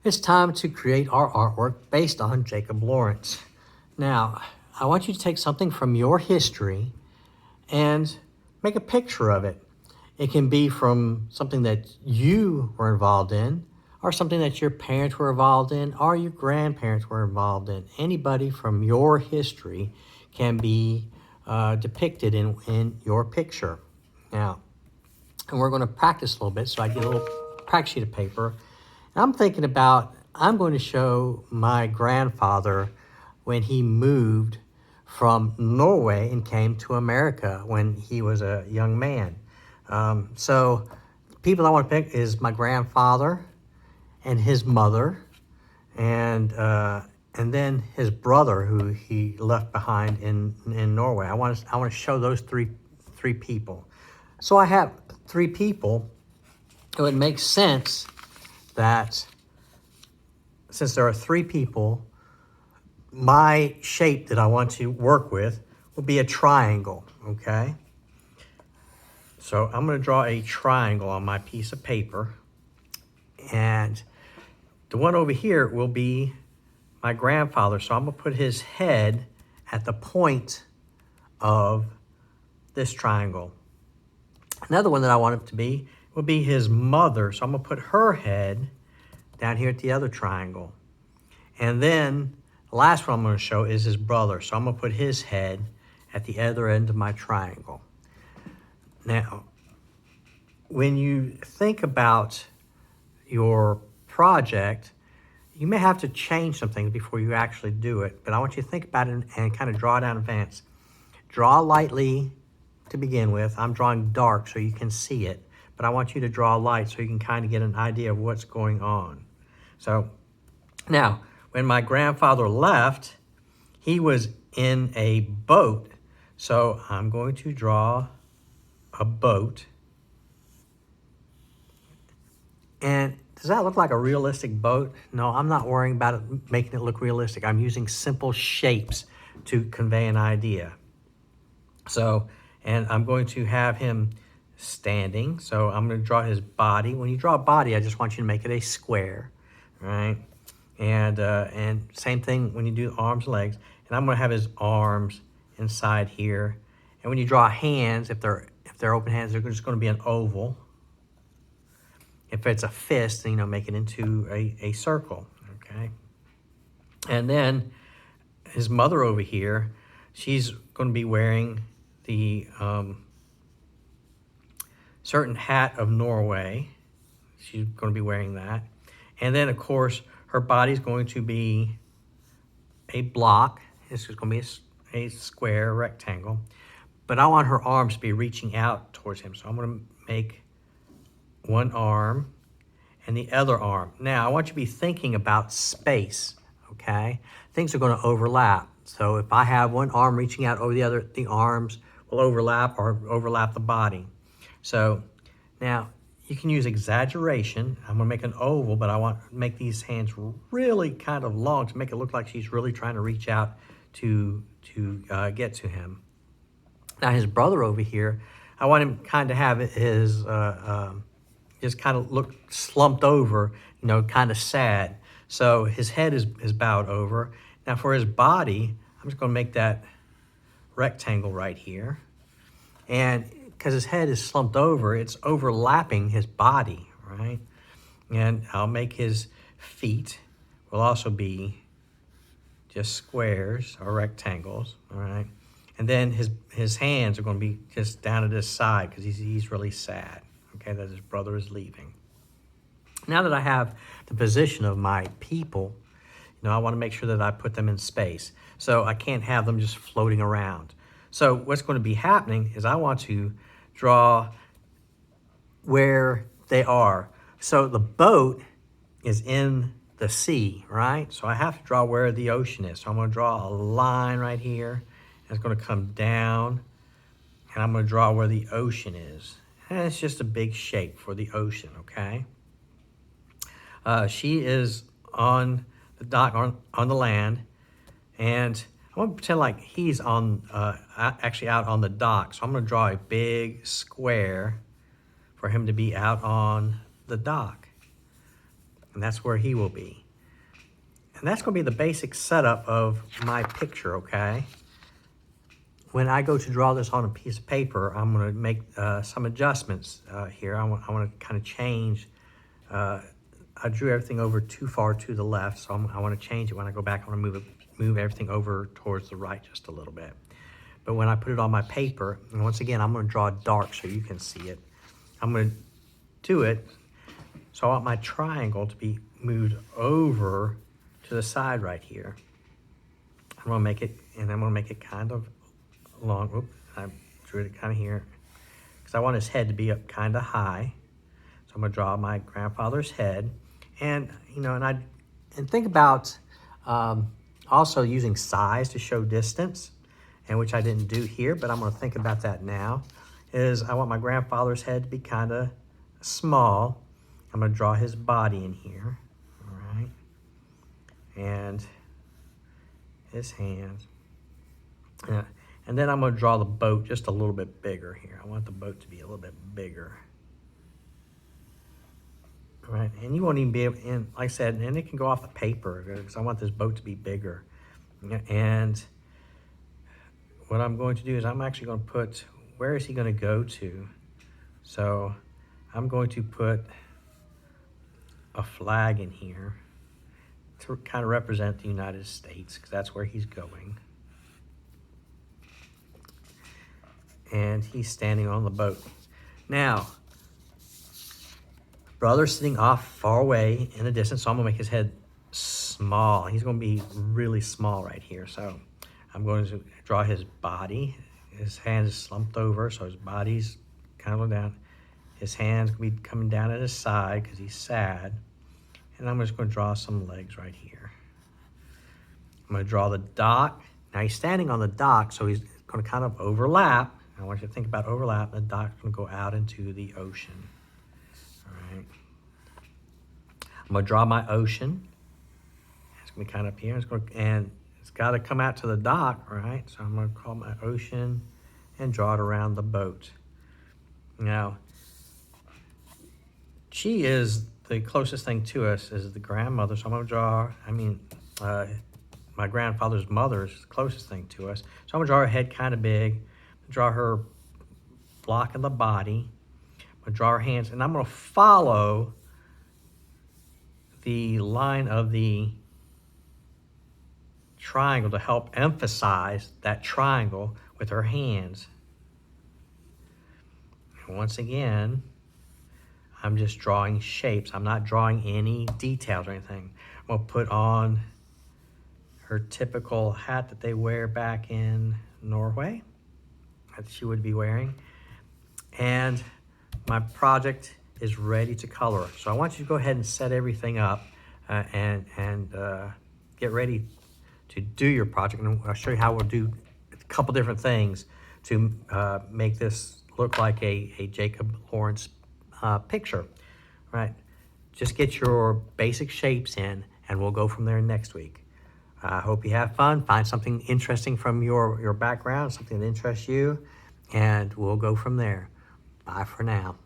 It's time to create our artwork based on Jacob Lawrence. Now, I want you to take something from your history and make a picture of it. It can be from something that you were involved in, or something that your parents were involved in, or your grandparents were involved in. Anybody from your history can be depicted in your picture. Now, and we're going to practice a little bit, so I get a little practice sheet of paper. And I'm thinking about, I'm going to show my grandfather when he moved from Norway and came to America when he was a young man. So people I want to pick is my grandfather and his mother, and then his brother who he left behind in Norway. I want to show those three people. So I have three people. It would make sense that since there are three people, my shape that I want to work with will be a triangle, okay? So I'm going to draw a triangle on my piece of paper, and the one over here will be my grandfather. So I'm going to put his head at the point of this triangle. Another one that I want it to be will be his mother. So I'm going to put her head down here at the other triangle. And then the last one I'm going to show is his brother. So I'm going to put his head at the other end of my triangle. Now, when you think about your project, you may have to change some things before you actually do it, but I want you to think about it and kind of draw it out in advance. Draw lightly to begin with. I'm drawing dark so you can see it, but I want you to draw light so you can kind of get an idea of what's going on. So now, when my grandfather left, he was in a boat. So I'm going to draw a boat. And does that look like a realistic boat? No, I'm not worrying about it making it look realistic. I'm using simple shapes to convey an idea. So, and I'm going to have him standing. So I'm going to draw his body. When you draw a body, I just want you to make it a square, right? And same thing when you do arms, legs. And I'm going to have his arms inside here. And when you draw hands, if they're open hands, they're just going to be an oval. If it's a fist, then, make it into a circle, okay? And then his mother over here, she's going to be wearing the certain hat of Norway. She's going to be wearing that. And then, of course, her body's going to be a block. This is going to be a square, rectangle. But I want her arms to be reaching out towards him. So I'm going to make one arm and the other arm. Now, I want you to be thinking about space, okay? Things are going to overlap. So if I have one arm reaching out over the other, the arms will overlap or overlap the body. So now you can use exaggeration. I'm going to make an oval, but I want to make these hands really kind of long to make it look like she's really trying to reach out to get to him. Now his brother over here, I want him kind of have his, just kind of look slumped over, kind of sad. So his head is bowed over. Now for his body, I'm just going to make that rectangle right here. And because his head is slumped over, it's overlapping his body, right? And I'll make his feet will also be just squares or rectangles, all right? And then his hands are going to be just down at his side because he's really sad, okay, that his brother is leaving. Now that I have the position of my people, I want to make sure that I put them in space. So I can't have them just floating around. So what's going to be happening is I want to draw where they are. So the boat is in the sea, right? So I have to draw where the ocean is. So I'm going to draw a line right here. And it's going to come down. And I'm going to draw where the ocean is. And it's just a big shape for the ocean, okay? She is on the dock, on the land. And I'm going to pretend like he's actually out on the dock. So I'm going to draw a big square for him to be out on the dock. and that's where he will be. And that's going to be the basic setup of my picture, okay? When I go to draw this on a piece of paper, I'm going to make some adjustments here. I want to kind of change. I drew everything over too far to the left, so I want to change it. When I go back, I want to move everything over towards the right just a little bit. But when I put it on my paper, and once again, I'm going to draw dark so you can see it. I'm going to do it, so I want my triangle to be moved over to the side right here. I'm going to make it, and I'm going to make it kind of long. Oops, I drew it kind of here, because I want his head to be up kind of high. So I'm going to draw my grandfather's head. And, you know, and think about also using size to show distance, and which I didn't do here, but I'm going to think about that now, is I want my grandfather's head to be kind of small. I'm going to draw his body in here, all right, and his hands. Yeah. And then I'm going to draw the boat just a little bit bigger here. I want the boat to be a little bit bigger. Right, and you won't even be able, and like I said, and it can go off the paper because I want this boat to be bigger. And what I'm going to do is I'm actually going to put, where is he going to go to? So I'm going to put a flag in here to kind of represent the United States, because that's where he's going. And he's standing on the boat. Now, brother's sitting off far away in the distance, so I'm gonna make his head small. He's gonna be really small right here. So I'm going to draw his body. His hands is slumped over, so his body's kind of going down. His hands gonna be coming down at his side because he's sad. And I'm just gonna draw some legs right here. I'm gonna draw the dock. Now he's standing on the dock, so he's gonna kind of overlap. I want you to think about overlap. The dock's gonna go out into the ocean. I'm gonna draw my ocean. It's gonna be kind of up here. And it's got to come out to the dock, right? So I'm gonna call my ocean and draw it around the boat. Now, she is the closest thing to us is the grandmother. So I'm gonna draw. My grandfather's mother is the closest thing to us. So I'm gonna draw her head kind of big. Draw her blocking the body. I'm gonna draw her hands, and I'm gonna follow the line of the triangle to help emphasize that triangle with her hands. And once again, I'm just drawing shapes. I'm not drawing any details or anything. I'm gonna put on her typical hat that they wear back in Norway, that she would be wearing. And my project is ready to color. So I want you to go ahead and set everything up and get ready to do your project. And I'll show you how we'll do a couple different things to make this look like a Jacob Lawrence picture, right? Just get your basic shapes in, and we'll go from there next week. I hope you have fun. Find something interesting from your background, something that interests you, and we'll go from there. Bye for now.